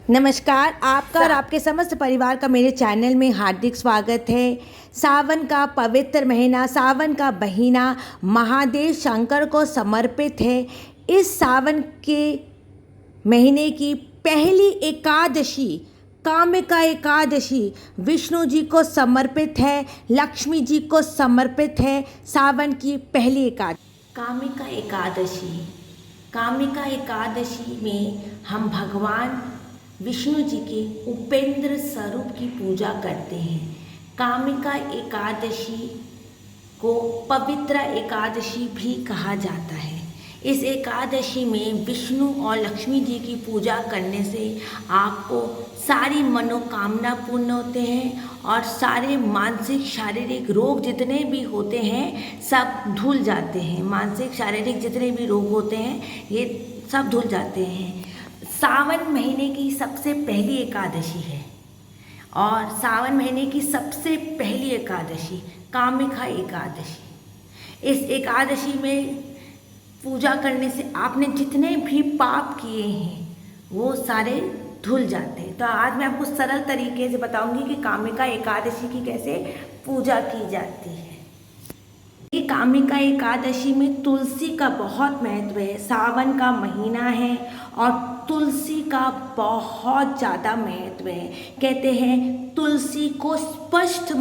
नमस्कार, आपका और आपके समस्त परिवार का मेरे चैनल में हार्दिक स्वागत है। सावन का पवित्र महीना, सावन का महीना महादेव शंकर को समर्पित है। इस सावन के महीने की पहली एकादशी कामिका एकादशी विष्णु जी को समर्पित है, लक्ष्मी जी को समर्पित है। सावन की पहली एकादशी कामिका एकादशी में हम भगवान विष्णु जी के उपेंद्र स्वरूप की पूजा करते हैं। कामिका एकादशी को पवित्र एकादशी भी कहा जाता है। इस एकादशी में विष्णु और लक्ष्मी जी की पूजा करने से आपको सारी मनोकामना पूर्ण होते हैं और सारे मानसिक शारीरिक रोग जितने भी होते हैं सब धुल जाते हैं। मानसिक शारीरिक जितने भी रोग होते हैं ये सब धुल जाते हैं। सावन महीने की सबसे पहली एकादशी है और सावन महीने की सबसे पहली एकादशी कामिका एकादशी। इस एकादशी में पूजा करने से आपने जितने भी पाप किए हैं वो सारे धुल जाते हैं। तो आज मैं आपको सरल तरीके से बताऊंगी कि कामिका एकादशी की कैसे पूजा की जाती है। ये कामिका एकादशी में तुलसी का बहुत महत्व है। सावन का महीना है और तुलसी का बहुत ज़्यादा महत्व है। कहते हैं तुलसी को स्पष्ट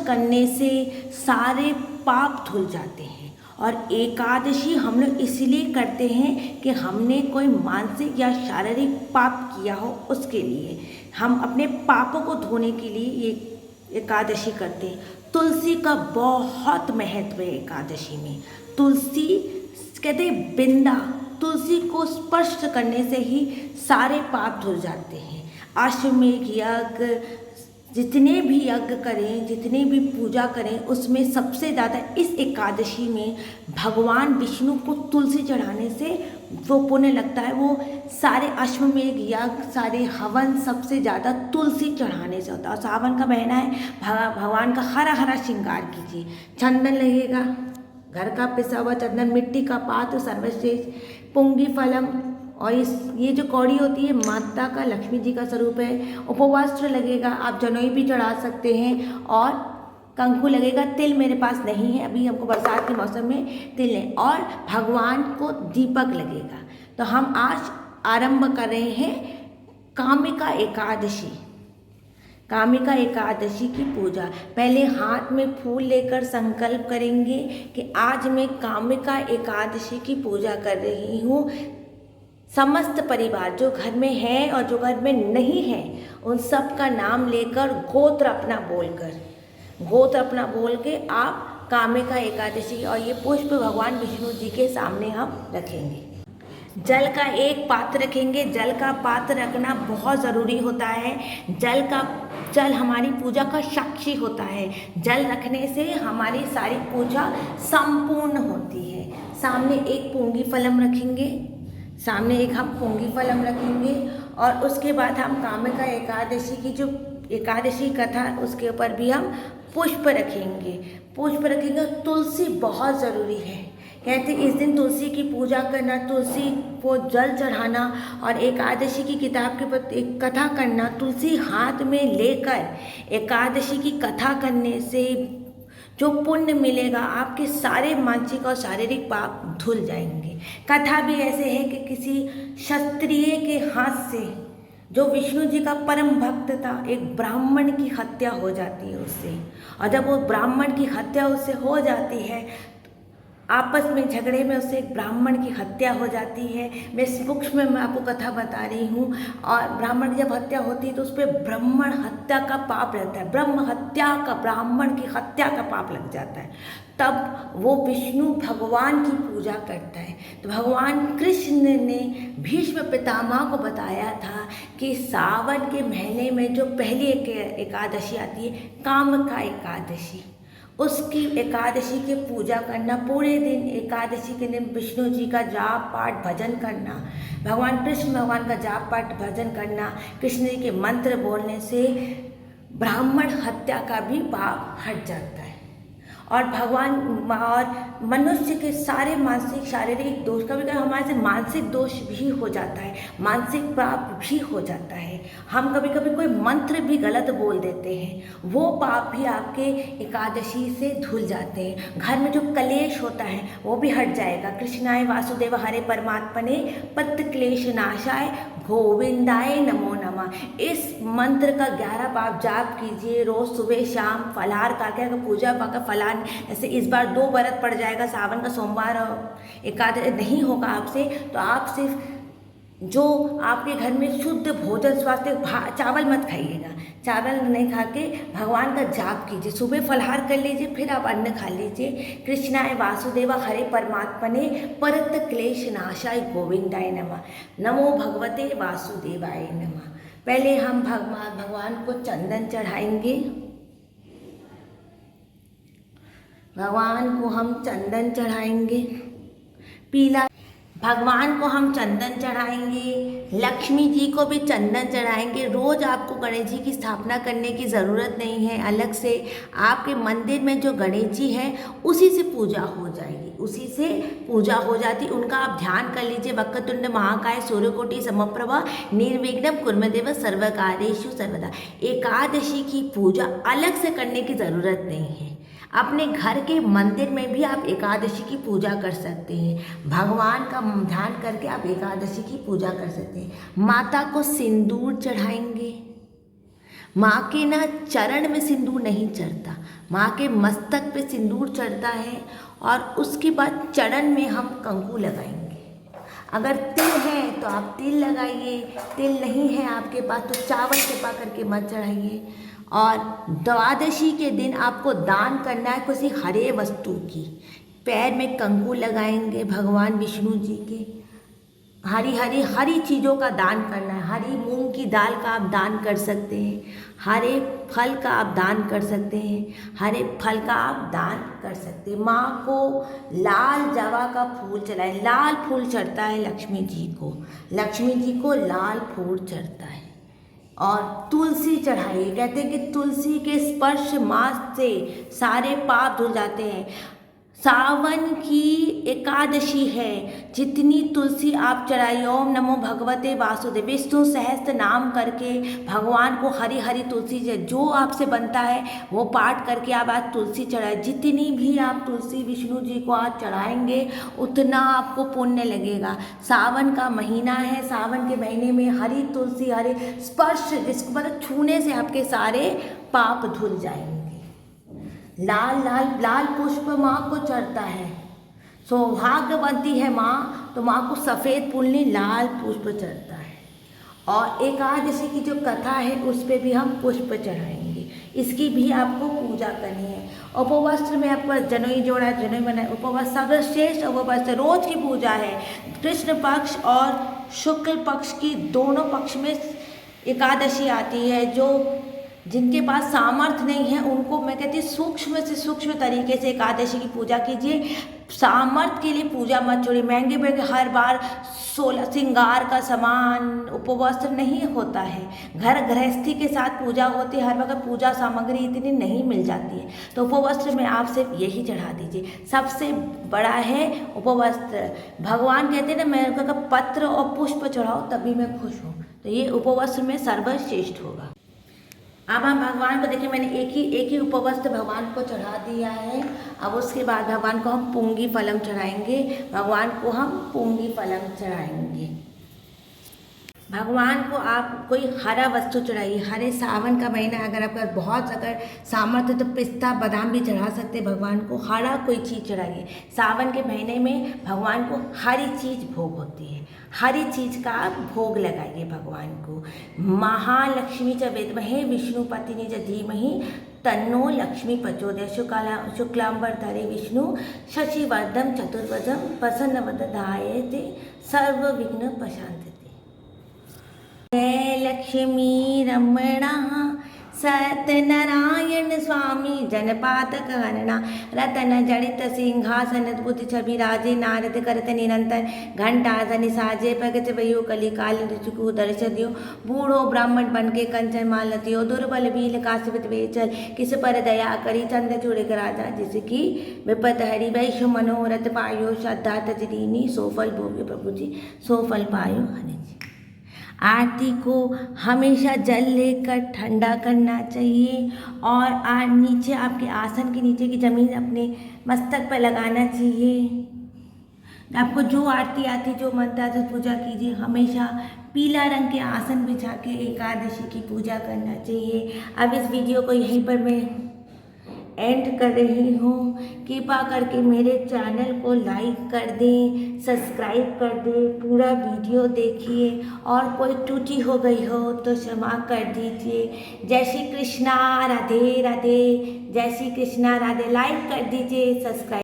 करने से सारे पाप धुल जाते हैं। और एकादशी हम लोग इसलिए करते हैं कि हमने कोई मानसिक या शारीरिक पाप किया हो, उसके लिए हम अपने पापों को धोने के लिए ये एकादशी करते हैं। तुलसी का बहुत महत्व है एकादशी में। तुलसी कहते हैं बिंदा, तुलसी को स्पर्श करने से ही सारे पाप धुल जाते हैं। अश्वमेध यज्ञ, जितने भी यज्ञ करें, जितने भी पूजा करें, उसमें सबसे ज़्यादा इस एकादशी में भगवान विष्णु को तुलसी चढ़ाने से वो पुण्य लगता है। वो सारे अश्वमेध यज्ञ, सारे हवन सबसे ज़्यादा तुलसी चढ़ाने से होता है। और सावन का महीना है, भगवान का हरा हरा श्रृंगार कीजिए। चंदन लगेगा, घर का पिसा हुआ चंदन, मिट्टी का पात्र सर्वश्रेष्ठ, पुंगी फलम, और ये जो कौड़ी होती है माता का, लक्ष्मी जी का स्वरूप है। उपवास्त्र लगेगा, आप जनेऊ भी चढ़ा सकते हैं, और कंकु लगेगा। तिल मेरे पास नहीं है, अभी हमको बरसात के मौसम में तिल है, और भगवान को दीपक लगेगा। तो हम आज आरंभ कर रहे हैं कामिका एकादशी। कामिका एकादशी की पूजा। पहले हाथ में फूल लेकर संकल्प करेंगे कि आज मैं कामिका एकादशी की पूजा कर रही हूँ। समस्त परिवार जो घर में है और जो घर में नहीं है उन सब का नाम लेकर गोत्र अपना बोल के आप कामिका एकादशी, और ये पुष्प भगवान विष्णु जी के सामने हम रखेंगे। जल का एक पात्र रखेंगे। जल का पात्र रखना बहुत ज़रूरी होता है। जल हमारी पूजा का साक्षी होता है। जल रखने से हमारी सारी पूजा संपूर्ण होती है। सामने एक पुंगी फलम रखेंगे, और उसके बाद हम कामिका एकादशी की जो एकादशी कथा उसके ऊपर भी हम पुष्प रखेंगे। तुलसी बहुत ज़रूरी है। कहते इस दिन तुलसी की पूजा करना, तुलसी को जल चढ़ाना और एकादशी की किताब के प्रति एक कथा करना, तुलसी हाथ में लेकर एकादशी की कथा करने से जो पुण्य मिलेगा, आपके सारे मानसिक और शारीरिक पाप धुल जाएंगे। कथा भी ऐसे है कि किसी क्षत्रिय के हाथ से, जो विष्णु जी का परम भक्त था, एक ब्राह्मण की हत्या हो जाती है उससे। और जब वो ब्राह्मण की हत्या उससे हो जाती है, आपस में झगड़े में उससे एक ब्राह्मण की हत्या हो जाती है। मैं सूक्ष्म में आपको कथा बता रही हूँ। और ब्राह्मण की जब हत्या होती है तो उस पर ब्राह्मण हत्या का पाप लगता है। ब्राह्मण की हत्या का पाप लग जाता है। तब वो विष्णु भगवान की पूजा करता है। तो भगवान कृष्ण ने भीष्म पितामह को बताया था कि सावन के महीने में जो पहली एकादशी आती है कामिका एकादशी, उसकी एकादशी की पूजा करना। पूरे दिन एकादशी के दिन विष्णु जी का जाप पाठ भजन करना, कृष्ण भगवान का जाप पाठ भजन करना, कृष्ण जी के मंत्र बोलने से ब्राह्मण हत्या का भी पाप हट जाता है। और भगवान और मनुष्य के सारे मानसिक शारीरिक दोष, कभी कभी हमारे से मानसिक दोष भी हो जाता है, मानसिक पाप भी हो जाता है। हम कभी कभी कोई मंत्र भी गलत बोल देते हैं, वो पाप भी आपके एकादशी से धुल जाते हैं। घर में जो कलेश होता है वो भी हट जाएगा। कृष्णाय वासुदेव हरे परमात्मने पत्र क्लेश नाशाय गोविंदाय नमो नमः। इस मंत्र का 11 बार जाप कीजिए रोज सुबह शाम। फलाहार करके अगर पूजा पाकर फलाहार, जैसे इस बार 2 व्रत पड़ जाएगा, सावन का सोमवार और एकादशी नहीं होगा आपसे, तो आप सिर्फ जो आपके घर में शुद्ध भोजन, स्वास्थ्य, चावल मत खाइएगा, चावल नहीं खा के भगवान का जाप कीजिए। सुबह फलाहार कर लीजिए, फिर आप अन्न खा लीजिए। कृष्णाय वासुदेवा हरे परमात्मने परत क्लेश नाशाय गोविंदाय नमः। नमो भगवते वासुदेवाय नमः। पहले हम भगवान को चंदन चढ़ाएंगे। भगवान को हम चंदन चढ़ाएंगे पीला। भगवान को हम चंदन चढ़ाएंगे, लक्ष्मी जी को भी चंदन चढ़ाएंगे। रोज़ आपको गणेश जी की स्थापना करने की ज़रूरत नहीं है अलग से। आपके मंदिर में जो गणेश जी हैं उसी से पूजा हो जाएगी, उसी से पूजा हो जाती, उनका आप ध्यान कर लीजिए। वक्रतुंड महाकाय सूर्यकोटि समप्रभा निर्विघ्नं कुर्मदेव सर्वकार्येषु सर्वदा। एकादशी की पूजा अलग से करने की ज़रूरत नहीं है। अपने घर के मंदिर में भी आप एकादशी की पूजा कर सकते हैं। भगवान का ध्यान करके आप एकादशी की पूजा कर सकते हैं। माता को सिंदूर चढ़ाएंगे। माँ के ना चरण में सिंदूर नहीं चढ़ता, माँ के मस्तक पे सिंदूर चढ़ता है और उसके बाद चरण में हम कंकु लगाएंगे। अगर तिल है तो आप तिल लगाइए, तिल नहीं है आपके पास तो चावल कृपा करके मत चढ़ाइए। और द्वादशी के दिन आपको दान करना है किसी हरे वस्तु की। पैर में कंकु लगाएंगे भगवान विष्णु जी के। हरी चीज़ों का दान करना है। हरी मूंग की दाल का आप दान कर सकते हैं, हरे फल का आप दान कर सकते हैं, हरे फल का आप दान कर सकते हैं। माँ को लाल जवा का फूल चढ़ाए। लाल फूल चढ़ता है लक्ष्मी जी को, लक्ष्मी जी को लाल फूल चढ़ता है। और तुलसी चढ़ाइए। कहते हैं कि तुलसी के स्पर्श मास से सारे पाप धुल जाते हैं। सावन की एकादशी है, जितनी तुलसी आप चढ़ाइए, ओम नमो भगवते वासुदेव, विष्णु सहस्त्र नाम करके भगवान को हरी हरी तुलसी जो आपसे बनता है वो पाठ करके आप आज तुलसी चढ़ाए। जितनी भी आप तुलसी विष्णु जी को आज चढ़ाएंगे उतना आपको पुण्य लगेगा। सावन का महीना है, सावन के महीने में हरी तुलसी, हरे स्पर्श, जिसको मतलब छूने से आपके सारे पाप धुल जाएंगे। लाल पुष्प माँ को चढ़ता है। सौभाग्यवती है माँ तो माँ को सफ़ेद पुल्ली लाल पुष्प चढ़ता है। और एकादशी की जो कथा है उस पर भी हम पुष्प चढ़ाएंगे, इसकी भी आपको पूजा करनी है। उपवस्त्र में आपका जनोई जोड़ा, जनोई बना, उपवास सर्वश्रेष्ठ उपवास रोज की पूजा है। कृष्ण पक्ष और शुक्ल पक्ष की दोनों पक्ष में एकादशी आती है। जो जिनके पास सामर्थ्य नहीं है उनको मैं कहती हूँ सूक्ष्म से सूक्ष्म तरीके से एकादशी की पूजा कीजिए। सामर्थ्य के लिए पूजा मत छोड़िए। महंगे हर बार 16 श्रृंगार का सामान उपवस्त्र नहीं होता है। घर गृहस्थी के साथ पूजा होती है, हर वक्त पूजा सामग्री इतनी नहीं मिल जाती है, तो उपवस्त्र में आप सिर्फ यही चढ़ा दीजिए। सबसे बड़ा है उपवस्त्र। भगवान कहते हैं ना, मैं का पत्र और पुष्प चढ़ाओ तभी मैं खुश हूँ, तो ये उपवस्त्र में सर्वश्रेष्ठ होगा। अब हम भगवान को देखिए, मैंने एक ही उपवस्त्र भगवान को चढ़ा दिया है। अब उसके बाद भगवान को हम पुंगी फलम चढ़ाएंगे। भगवान को हम पुंगी फलम चढ़ाएंगे। भगवान को आप कोई हरा वस्तु चढ़ाइए। हरे सावन का महीना, अगर आपका बहुत अगर सामर्थ्य तो पिस्ता बादाम भी चढ़ा सकते हैं भगवान को। हरा कोई चीज़ चढ़ाइए। सावन के महीने में भगवान को हरी चीज़ भोग होती है, हरी चीज़ का आप भोग लगाइए भगवान को। महालक्ष्मी च विद्महे विष्णुपत्नी च धीमहि तन्नो लक्ष्मी प्रचोदयात्। शुक्लांबरधरे विष्णु शशिवर्धन चतुर्भुजं प्रसन्नवदनायते सर्वविघ्न प्रशांतते। जय लक्ष्मी रमणा सत्यनारायण स्वामी जनपातक हरणा रतन जड़ित सिंहासन बुद्ध छवि राजे नारद करत निरंतर घंटा धनि साजे भगत भयो कली काल ऋषिकु दर्श दियो बूढ़ो ब्राह्मण बन के कंचन माल लतियो दुर्बल भील काशित बेचल किस पर दया करी चंद्र चूड़िक राजा जिसकी विपत हरि वैश्य मनोरथ पायो श्रद्धा तजदीनी सोफल भोगे प्रभु जी सोफल पायो हरि जी। आरती को हमेशा जल लेकर ठंडा करना चाहिए और नीचे आपके आसन के नीचे की ज़मीन अपने मस्तक पर लगाना चाहिए। आपको जो आरती आती जो मंत्र आते पूजा कीजिए। हमेशा पीला रंग के आसन बिछा के एकादशी की पूजा करना चाहिए। अब इस वीडियो को यहीं पर मैं एंड कर रही हूँ। कृपा करके मेरे चैनल को लाइक कर दें, सब्सक्राइब कर दें, पूरा वीडियो देखिए और कोई त्रुटि हो गई हो तो क्षमा कर दीजिए। जय श्री कृष्णा, राधे राधे। जय श्री कृष्णा, राधे। लाइक कर दीजिए, सब्सक्राइब